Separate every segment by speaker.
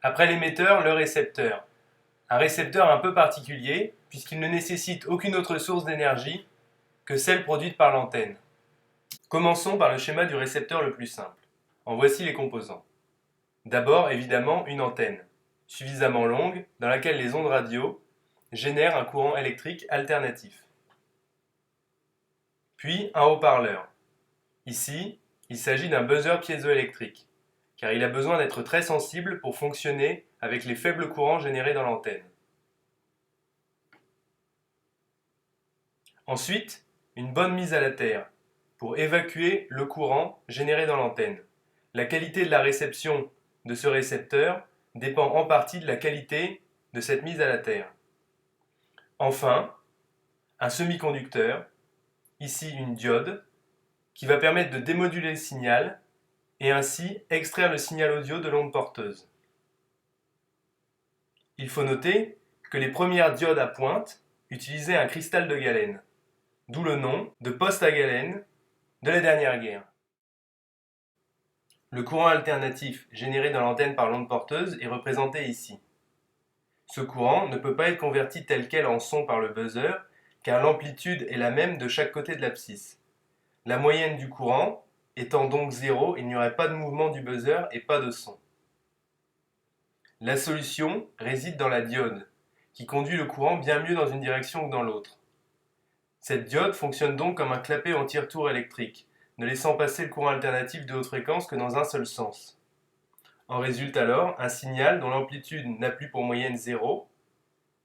Speaker 1: Après l'émetteur, le récepteur. Un récepteur un peu particulier, puisqu'il ne nécessite aucune autre source d'énergie que celle produite par l'antenne. Commençons par le schéma du récepteur le plus simple. En voici les composants. D'abord, évidemment, une antenne, suffisamment longue, dans laquelle les ondes radio génèrent un courant électrique alternatif. Puis, un haut-parleur. Ici, il s'agit d'un buzzer piézoélectrique, car il a besoin d'être très sensible pour fonctionner avec les faibles courants générés dans l'antenne. Ensuite, une bonne mise à la terre, pour évacuer le courant généré dans l'antenne. La qualité de la réception de ce récepteur dépend en partie de la qualité de cette mise à la terre. Enfin, un semi-conducteur, ici une diode, qui va permettre de démoduler le signal et ainsi extraire le signal audio de l'onde porteuse. Il faut noter que les premières diodes à pointe utilisaient un cristal de galène, d'où le nom de poste à galène de la dernière guerre. Le courant alternatif généré dans l'antenne par l'onde porteuse est représenté ici. Ce courant ne peut pas être converti tel quel en son par le buzzer, car l'amplitude est la même de chaque côté de l'abscisse. La moyenne du courant étant donc 0, il n'y aurait pas de mouvement du buzzer et pas de son. La solution réside dans la diode, qui conduit le courant bien mieux dans une direction que dans l'autre. Cette diode fonctionne donc comme un clapet en tire-tour électrique, ne laissant passer le courant alternatif de haute fréquence que dans un seul sens. En résulte alors un signal dont l'amplitude n'a plus pour moyenne 0,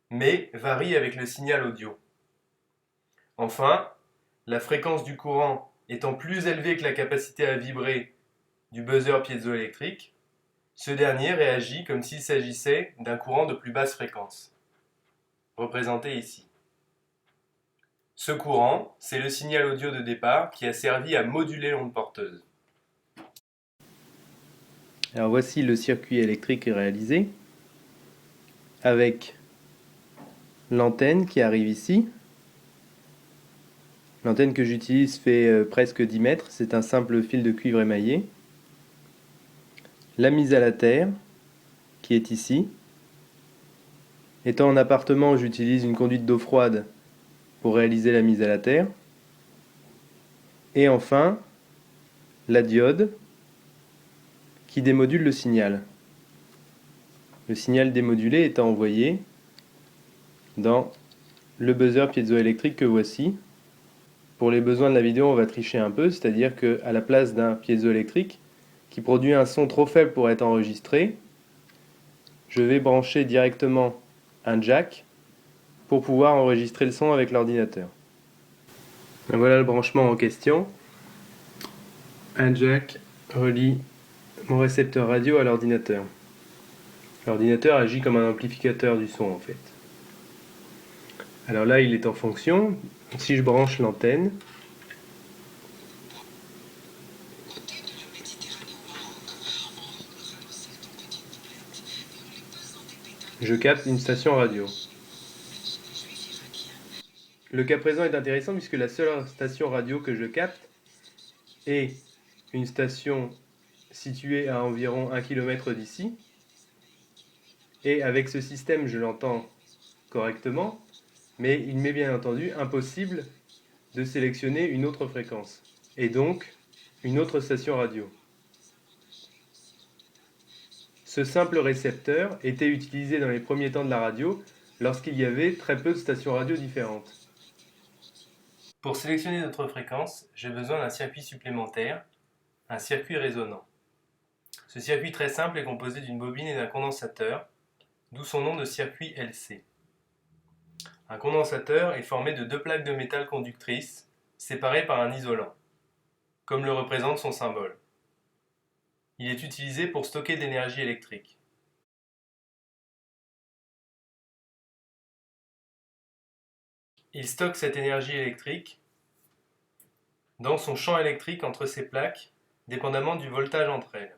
Speaker 1: mais varie avec le signal audio. Enfin, la fréquence du courant étant plus élevée que la capacité à vibrer du buzzer piézoélectrique, ce dernier réagit comme s'il s'agissait d'un courant de plus basse fréquence, représenté ici. Ce courant, c'est le signal audio de départ qui a servi à moduler l'onde porteuse.
Speaker 2: Alors voici le circuit électrique réalisé avec l'antenne qui arrive ici. L'antenne que j'utilise fait presque 10 mètres, c'est un simple fil de cuivre émaillé. La mise à la terre qui est ici. Étant en appartement, j'utilise une conduite d'eau froide pour réaliser la mise à la terre. Et enfin, la diode qui démodule le signal. Le signal démodulé étant envoyé dans le buzzer piézoélectrique que voici. Pour les besoins de la vidéo, on va tricher un peu, c'est-à-dire qu'à la place d'un piézoélectrique qui produit un son trop faible pour être enregistré, je vais brancher directement un jack pour pouvoir enregistrer le son avec l'ordinateur. Voilà le branchement en question. Un jack relie mon récepteur radio à l'ordinateur. L'ordinateur agit comme un amplificateur du son en fait. Alors là, il est en fonction. Si je branche l'antenne, je capte une station radio. Le cas présent est intéressant puisque la seule station radio que je capte est une station située à environ 1 km d'ici. Et avec ce système, je l'entends correctement, mais il m'est bien entendu impossible de sélectionner une autre fréquence, et donc une autre station radio. Ce simple récepteur était utilisé dans les premiers temps de la radio lorsqu'il y avait très peu de stations radio différentes.
Speaker 1: Pour sélectionner notre fréquence, j'ai besoin d'un circuit supplémentaire, un circuit résonant. Ce circuit très simple est composé d'une bobine et d'un condensateur, d'où son nom de circuit LC. Un condensateur est formé de deux plaques de métal conductrices, séparées par un isolant, comme le représente son symbole. Il est utilisé pour stocker de l'énergie électrique. Il stocke cette énergie électrique dans son champ électrique entre ces plaques, dépendamment du voltage entre elles.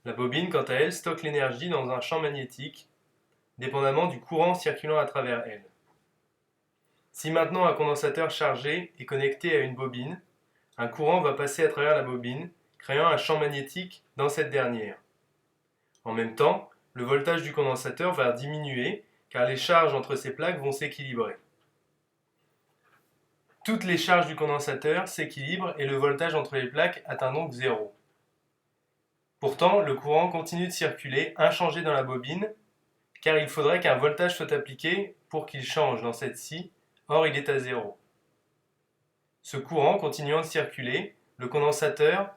Speaker 1: La bobine, quant à elle, stocke l'énergie dans un champ magnétique, dépendamment du courant circulant à travers elle. Si maintenant un condensateur chargé est connecté à une bobine, un courant va passer à travers la bobine, créant un champ magnétique dans cette dernière. En même temps, le voltage du condensateur va diminuer car les charges entre ces plaques vont s'équilibrer. Toutes les charges du condensateur s'équilibrent et le voltage entre les plaques atteint donc 0. Pourtant, le courant continue de circuler inchangé dans la bobine, car il faudrait qu'un voltage soit appliqué pour qu'il change dans cette scie, or il est à 0. Ce courant continuant de circuler, le condensateur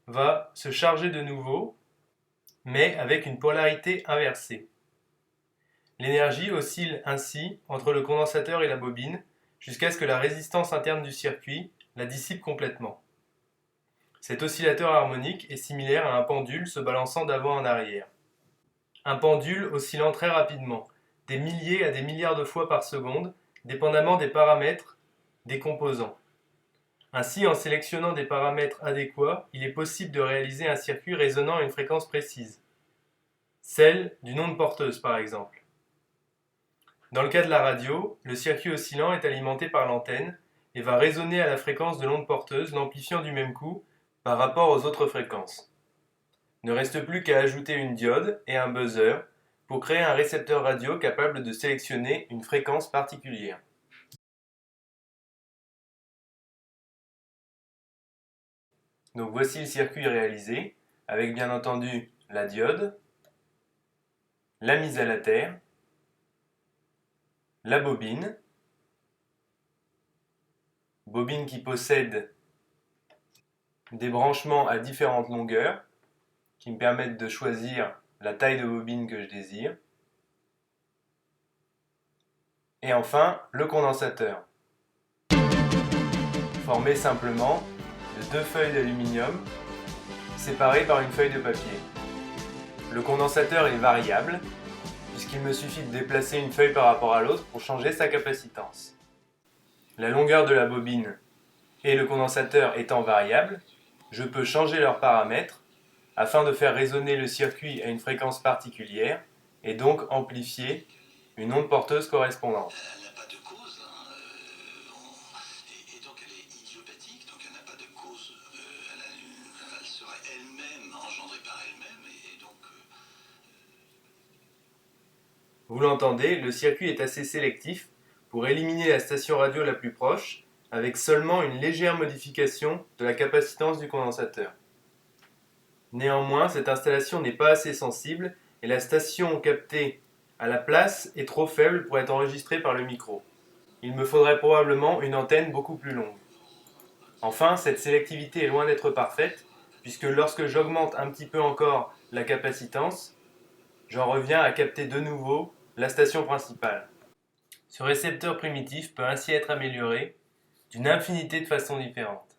Speaker 1: va se charger de nouveau, mais avec une polarité inversée. L'énergie oscille ainsi entre le condensateur et la bobine, jusqu'à ce que la résistance interne du circuit la dissipe complètement. Cet oscillateur harmonique est similaire à un pendule se balançant d'avant en arrière. Un pendule oscillant très rapidement, des milliers à des milliards de fois par seconde, dépendamment des paramètres des composants. Ainsi, en sélectionnant des paramètres adéquats, il est possible de réaliser un circuit résonnant à une fréquence précise, celle d'une onde porteuse par exemple. Dans le cas de la radio, le circuit oscillant est alimenté par l'antenne et va résonner à la fréquence de l'onde porteuse, l'amplifiant du même coup par rapport aux autres fréquences. Ne reste plus qu'à ajouter une diode et un buzzer pour créer un récepteur radio capable de sélectionner une fréquence particulière. Donc voici le circuit réalisé, avec bien entendu la diode, la mise à la terre, la bobine qui possède des branchements à différentes longueurs, qui me permettent de choisir la taille de bobine que je désire. Et enfin, le condensateur, formé simplement de deux feuilles d'aluminium séparées par une feuille de papier. Le condensateur est variable, puisqu'il me suffit de déplacer une feuille par rapport à l'autre pour changer sa capacitance. La longueur de la bobine et le condensateur étant variables, je peux changer leurs paramètres afin de faire résonner le circuit à une fréquence particulière et donc amplifier une onde porteuse correspondante.
Speaker 3: Elle n'a pas de cause, et donc elle est idiopathique, donc elle n'a pas de cause, elle serait elle-même engendrée par elle-même, et donc...
Speaker 1: Vous l'entendez, le circuit est assez sélectif pour éliminer la station radio la plus proche avec seulement une légère modification de la capacitance du condensateur. Néanmoins, cette installation n'est pas assez sensible et la station captée à la place est trop faible pour être enregistrée par le micro. Il me faudrait probablement une antenne beaucoup plus longue. Enfin, cette sélectivité est loin d'être parfaite, puisque lorsque j'augmente un petit peu encore la capacitance, j'en reviens à capter de nouveau la station principale. Ce récepteur primitif peut ainsi être amélioré d'une infinité de façons différentes.